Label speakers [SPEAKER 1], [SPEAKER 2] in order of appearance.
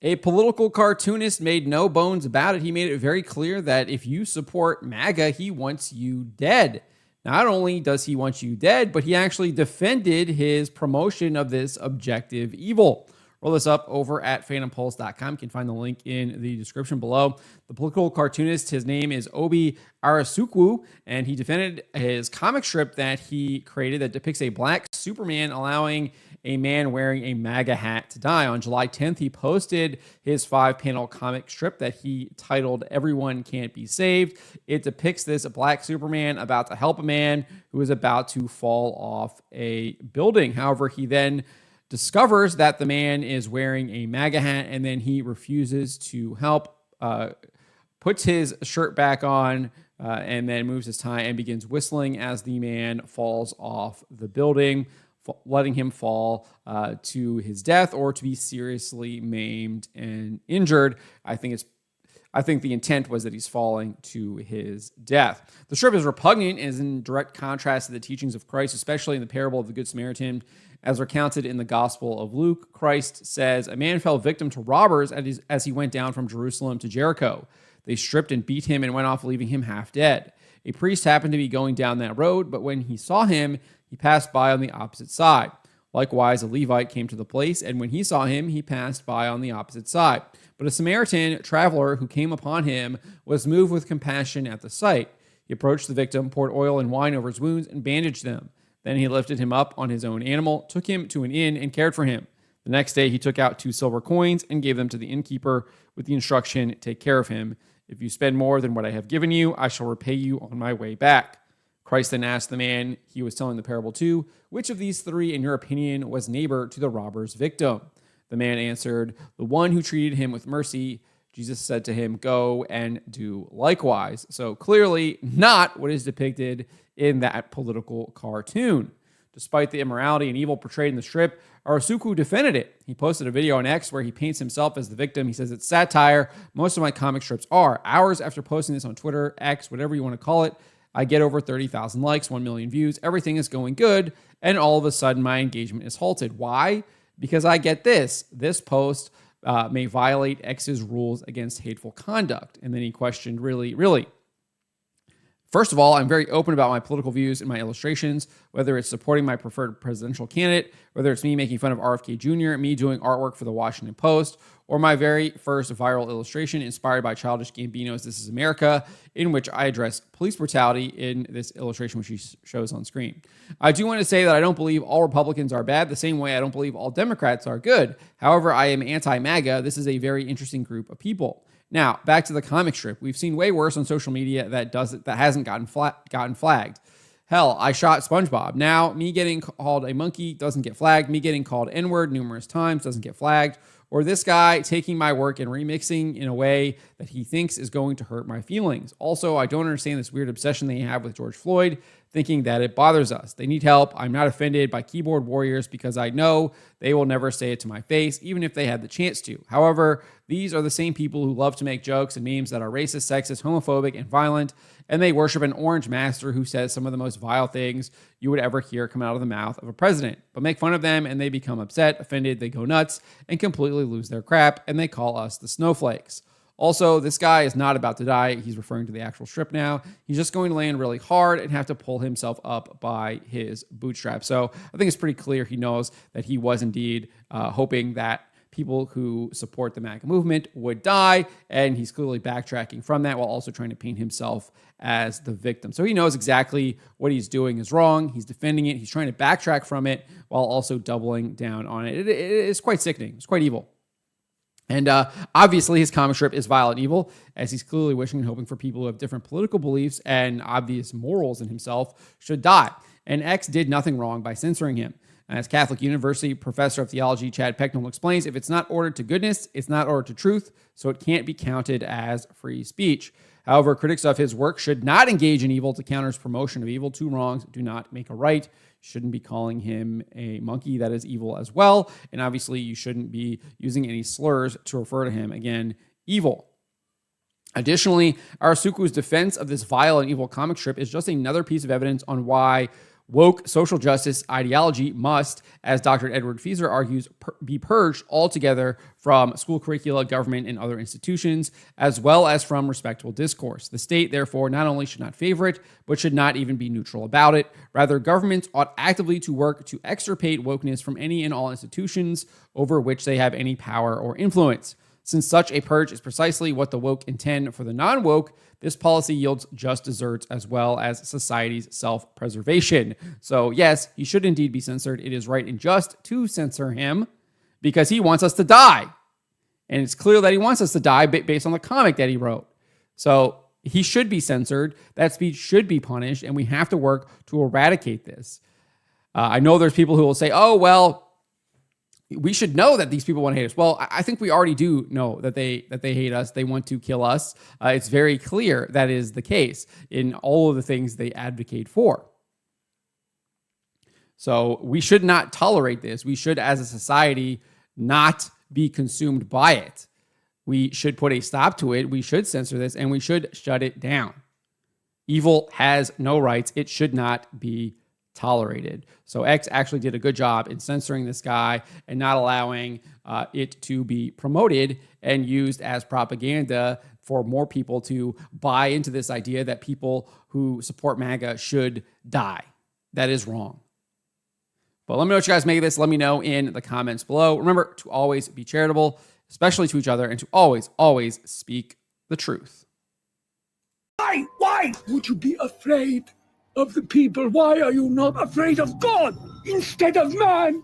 [SPEAKER 1] A political cartoonist made no bones about it. He made it very clear that if you support MAGA, he wants you dead. Not only does he want you dead, but he actually defended his promotion of this objective evil. Roll this up over at phantompulse.com. You can find the link in the description below. The political cartoonist, his name is Obi Arisukwu, and he defended his comic strip that he created that depicts a black Superman allowing a man wearing a MAGA hat to die. On July 10th, he posted his 5-panel comic strip that he titled Everyone Can't Be Saved. It depicts this black Superman about to help a man who is about to fall off a building. However, he then discovers that the man is wearing a MAGA hat, and then he refuses to help, puts his shirt back on, and then moves his tie and begins whistling as the man falls off the building, letting him fall to his death or to be seriously maimed and injured. I think the intent was that he's falling to his death. The strip is repugnant and is in direct contrast to the teachings of Christ, especially in the parable of the Good Samaritan, as recounted in the Gospel of Luke. Christ says, "A man fell victim to robbers as he went down from Jerusalem to Jericho. They stripped and beat him and went off, leaving him half dead. A priest happened to be going down that road, but when he saw him, he passed by on the opposite side. Likewise, a Levite came to the place, and when he saw him, he passed by on the opposite side. But a Samaritan traveler who came upon him was moved with compassion at the sight. He approached the victim, poured oil and wine over his wounds, and bandaged them. Then he lifted him up on his own animal, took him to an inn, and cared for him. The next day, he took out 2 silver coins and gave them to the innkeeper with the instruction, 'Take care of him. If you spend more than what I have given you, I shall repay you on my way back.' Christ then asked the man he was telling the parable to, 'Which of these 3, in your opinion, was neighbor to the robber's victim?' The man answered, 'The one who treated him with mercy.' Jesus said to him, 'Go and do likewise.'" So clearly not what is depicted in that political cartoon. Despite the immorality and evil portrayed in the strip, Arisukwu defended it. He posted a video on X where he paints himself as the victim. He says, "It's satire. Most of my comic strips are." Hours after posting this on Twitter, X, whatever you want to call it, I get over 30,000 likes, 1 million views. Everything is going good. And all of a sudden, my engagement is halted. Why? Because I get this. This post may violate X's rules against hateful conduct. And then he questioned, really? First of all, I'm very open about my political views in my illustrations, whether it's supporting my preferred presidential candidate, whether it's me making fun of RFK Jr., me doing artwork for the Washington Post, or my very first viral illustration inspired by Childish Gambino's This Is America, in which I address police brutality in this illustration, which he shows on screen. I do want to say that I don't believe all Republicans are bad, the same way I don't believe all Democrats are good. However, I am anti-MAGA. This is a very interesting group of people. Now, back to the comic strip. We've seen way worse on social media that hasn't gotten flagged. Hell, I shot SpongeBob. Now, me getting called a monkey doesn't get flagged. Me getting called N-word numerous times doesn't get flagged. Or this guy taking my work and remixing in a way that he thinks is going to hurt my feelings. Also, I don't understand this weird obsession they have with George Floyd, thinking that it bothers us. They need help. I'm not offended by keyboard warriors because I know they will never say it to my face, even if they had the chance to. However, these are the same people who love to make jokes and memes that are racist, sexist, homophobic, and violent, and they worship an orange master who says some of the most vile things you would ever hear come out of the mouth of a president. But make fun of them, and they become upset, offended, they go nuts, and completely lose their crap, and they call us the snowflakes. Also, this guy is not about to die. He's referring to the actual strip now. He's just going to land really hard and have to pull himself up by his bootstraps. So I think it's pretty clear he knows that he was indeed hoping that people who support the MAGA movement would die, and he's clearly backtracking from that while also trying to paint himself as the victim. So he knows exactly what he's doing is wrong. He's defending it. He's trying to backtrack from it while also doubling down on it. It is quite sickening. It's quite evil. And obviously, his comic strip is vile and evil, as he's clearly wishing and hoping for people who have different political beliefs and obvious morals in himself should die. And X did nothing wrong by censoring him. As Catholic University professor of theology Chad Pecknold explains, if it's not ordered to goodness, it's not ordered to truth, so it can't be counted as free speech. However, critics of his work should not engage in evil to counter his promotion of evil. 2 wrongs do not make a right. Shouldn't be calling him a monkey. That is evil as well. And obviously, you shouldn't be using any slurs to refer to him. Again, evil. Additionally, Arisukwu's defense of this vile and evil comic strip is just another piece of evidence on why Woke social justice ideology must, as Dr. Edward Fieser argues, be purged altogether from school curricula, government, and other institutions, as well as from respectable discourse. The state, therefore, not only should not favor it, but should not even be neutral about it. Rather, governments ought actively to work to extirpate wokeness from any and all institutions over which they have any power or influence. Since such a purge is precisely what the woke intend for the non-woke, this policy yields just desserts as well as society's self-preservation. So yes, he should indeed be censored. It is right and just to censor him because he wants us to die. And it's clear that he wants us to die based on the comic that he wrote. So he should be censored. That speech should be punished, and we have to work to eradicate this. I know there's people who will say, oh, well, we should know that these people want to hate us. Well, I think we already do know that they hate us. They want to kill us. It's very clear that is the case in all of the things they advocate for. So we should not tolerate this. We should, as a society, not be consumed by it. We should put a stop to it. We should censor this, and we should shut it down. Evil has no rights. It should not be tolerated. So X actually did a good job in censoring this guy and not allowing it to be promoted and used as propaganda for more people to buy into this idea that people who support MAGA should die. That is wrong. But let me know what you guys make of this. Let me know in the comments below. Remember to always be charitable, especially to each other, and to always, always speak the truth.
[SPEAKER 2] Why would you be afraid of the people? Why are you not afraid of God instead of man?